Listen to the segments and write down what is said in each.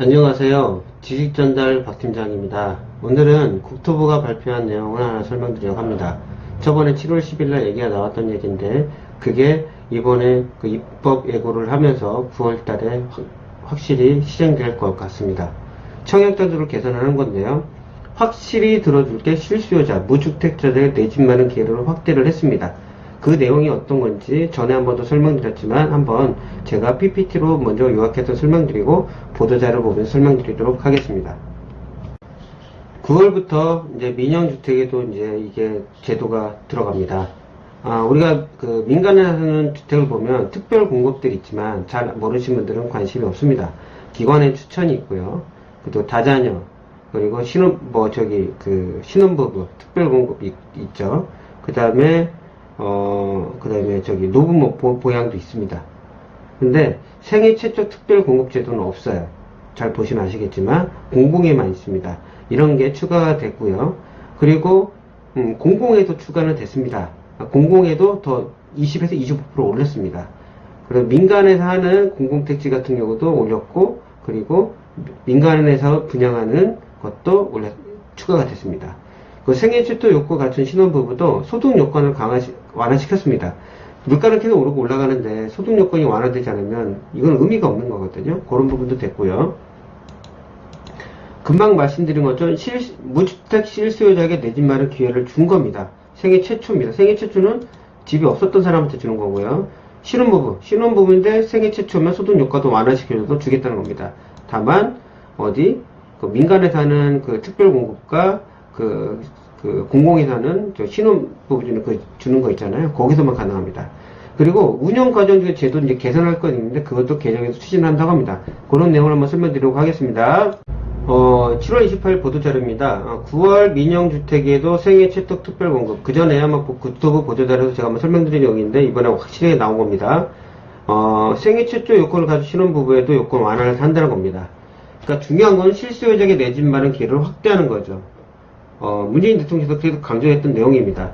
안녕하세요. 지식전달 박팀장입니다. 오늘은 국토부가 발표한 내용을 하나 설명드리려고 합니다. 저번에 7월 10일날 얘기가 나왔던 얘기인데 그게 이번에 그 입법 예고를 하면서 9월달에 확실히 시행될 것 같습니다. 청약자들을 개선하는 건데요. 확실히 들어줄게 실수요자, 무주택자들의 내 집 마련 기회를 확대를 했습니다. 그 내용이 어떤 건지 전에 한 번도 설명드렸지만 한번 제가 PPT로 먼저 요약해서 설명드리고 보도자료 보면서 설명드리도록 하겠습니다. 9월부터 이제 민영주택에도 이제 이게 제도가 들어갑니다. 우리가 그 민간에 사는 주택을 보면 특별 공급들이 있지만 잘 모르시는 분들은 관심이 없습니다. 기관의 추천이 있고요. 그리고 다자녀, 그리고 신혼부부 특별 공급이 있죠. 그 다음에 노부모 보양도 있습니다. 근데 생애 최초 특별 공급 제도는 없어요. 잘 보시면 아시겠지만 공공에만 있습니다. 이런 게 추가가 됐고요. 그리고 공공에도 추가는 됐습니다. 공공에도 더 20에서 25% 올렸습니다. 그리고 민간에서 하는 공공택지 같은 경우도 올렸고, 그리고 민간에서 분양하는 것도 추가가 됐습니다. 그 생애 최초 요건을 갖춘 신혼부부도 소득 요건을 완화시켰습니다. 물가는 계속 오르고 올라가는데 소득 요건이 완화되지 않으면 이건 의미가 없는 거거든요. 그런 부분도 됐고요. 금방 말씀드린 것처럼 무주택 실수요자에게 내 집 마련 기회를 준 겁니다. 생애 최초입니다. 생애 최초는 집이 없었던 사람한테 주는 거고요. 신혼부부인데 생애 최초면 소득 요건도 완화시켜줘도 주겠다는 겁니다. 다만 그 민간에 사는 그 특별 공급과 그 공공에 사는 신혼부부 주는 거 있잖아요. 거기서만 가능합니다. 그리고 운영 과정 중에 제도 이제 개선할 건 있는데 그것도 개정해서 추진한다고 합니다. 그런 내용을 한번 설명드리려고 하겠습니다. 7월 28일 보도자료입니다. 9월 민영주택에도 생애 최초 특별 공급. 그 전에 아마 국토부 보도자료에서 제가 한번 설명드린 내용인데 이번에 확실히 나온 겁니다. 생애 최초 요건을 가진 신혼부부에도 요건 완화를 한다는 겁니다. 그러니까 중요한 건 실수요자에게 내 집 마련 기회를 확대하는 거죠. 문재인 대통령께서 계속 강조했던 내용입니다.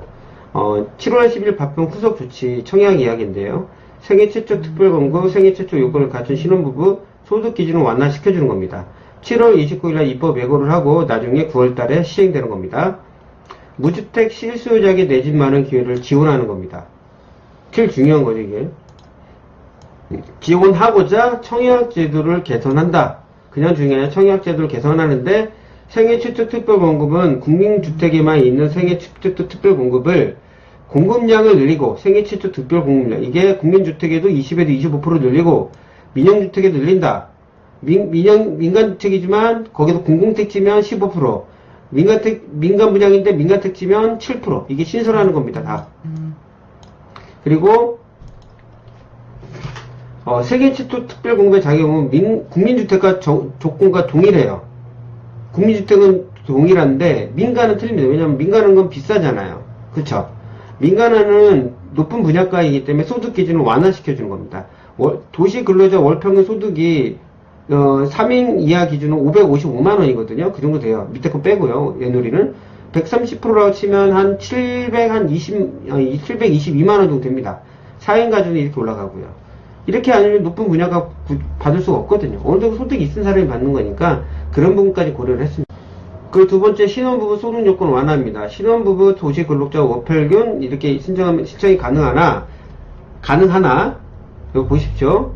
7월 10일 발표한 후속 조치 청약 이야기인데요. 생애 최초 특별 공급, 생애 최초 요건을 갖춘 신혼부부 소득 기준을 완화시켜주는 겁니다. 7월 29일날 입법 예고를 하고 나중에 9월달에 시행되는 겁니다. 무주택 실수요자에게 내 집 마련 기회를 지원하는 겁니다. 제일 중요한 거죠, 이게. 지원하고자 청약제도를 개선한다. 그냥 중요한 청약제도를 개선하는데 생애 최초 특별 공급은 국민주택에만 있는 생애 최초 특별 공급을 공급량을 늘리고 생애 최초 특별 공급량 이게 국민주택에도 20에도 25% 늘리고 민영주택에 늘린다. 민간주택이지만 거기도 공공택지면 15% 민간 분양인데 민간택지면 7% 이게 신설하는 겁니다. 다. 그리고 생애 최초 특별 공급의 자격은 국민주택과 조건과 동일해요. 국민주택은 동일한데 민간은 틀립니다. 왜냐하면 민간은 건 비싸잖아요. 그쵸? 민간은 높은 분양가이기 때문에 소득 기준을 완화시켜주는 겁니다. 도시 근로자 월평균 소득이 3인 이하 기준은 555만원이거든요. 그 정도 돼요. 밑에 거 빼고요. 얘놀이는 130%라고 치면 한 722만원 정도 됩니다. 4인 가족이 이렇게 올라가고요. 이렇게 아니면 높은 분양가 받을 수가 없거든요. 어느 정도 소득이 있는 사람이 받는 거니까 그런 부분까지 고려를 했습니다. 그 두 번째 신혼부부 소득 요건 완화입니다. 신혼부부 도시 근로자 월평균 이렇게 신청이 가능하나 여기 보십시오.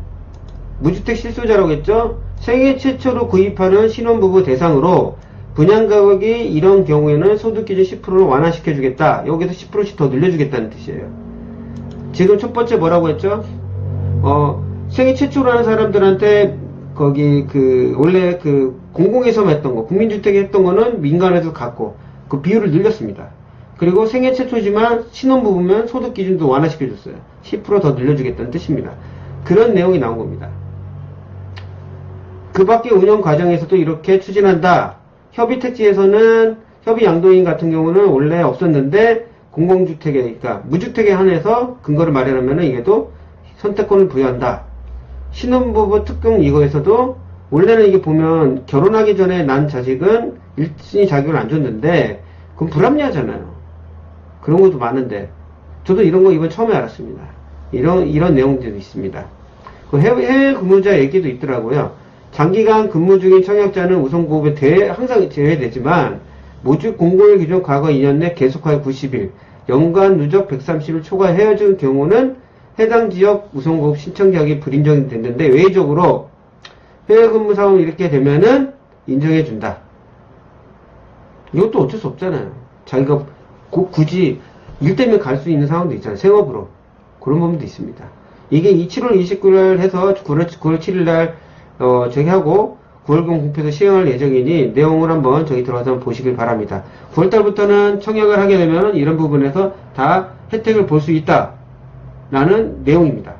무주택 실수요자라고 했죠. 생애 최초로 구입하는 신혼부부 대상으로 분양가격이 이런 경우에는 소득기준 10%를 완화시켜주겠다. 여기서 10%씩 더 늘려주겠다는 뜻이에요. 지금 첫 번째 뭐라고 했죠? 생애 최초로 하는 사람들한테 원래 공공에서만 했던 거, 국민주택에 했던 거는 민간에서 갖고 그 비율을 늘렸습니다. 그리고 생애 최초지만 신혼부부면 소득 기준도 완화시켜줬어요. 10% 더 늘려주겠다는 뜻입니다. 그런 내용이 나온 겁니다. 그 밖에 운영 과정에서도 이렇게 추진한다. 협의택지에서는 협의 양도인 같은 경우는 원래 없었는데 공공주택에, 그러니까 무주택에 한해서 근거를 마련하면은 이게도 선택권을 부여한다. 신혼부부 특경 이거에서도 원래는 이게 보면 결혼하기 전에 난 자식은 일진이 자격을 안 줬는데 그건 불합리하잖아요. 그런 것도 많은데 저도 이런 거 이번 처음에 알았습니다. 이런 내용들도 있습니다. 그 해외 근무자 얘기도 있더라고요. 장기간 근무 중인 청약자는 우선고급에 항상 제외되지만 모집 공고일 기준 과거 2년 내 계속하여 90일, 연간 누적 130일 초과 헤어진 경우는 해당 지역 우선고급 신청 자격이 불인정이 됐는데 외의적으로 해외 근무 상황이 이렇게 되면은 인정해준다. 이것도 어쩔 수 없잖아요. 자기가 굳이 일 때문에 갈 수 있는 상황도 있잖아요. 생업으로. 그런 부분도 있습니다. 이게 7월 29일 해서 9월 7일 날 저기 하고 9월경 공표에서 시행할 예정이니 내용을 한번 저기 들어가서 한번 보시길 바랍니다. 9월달부터는 청약을 하게 되면 이런 부분에서 다 혜택을 볼 수 있다 라는 내용입니다.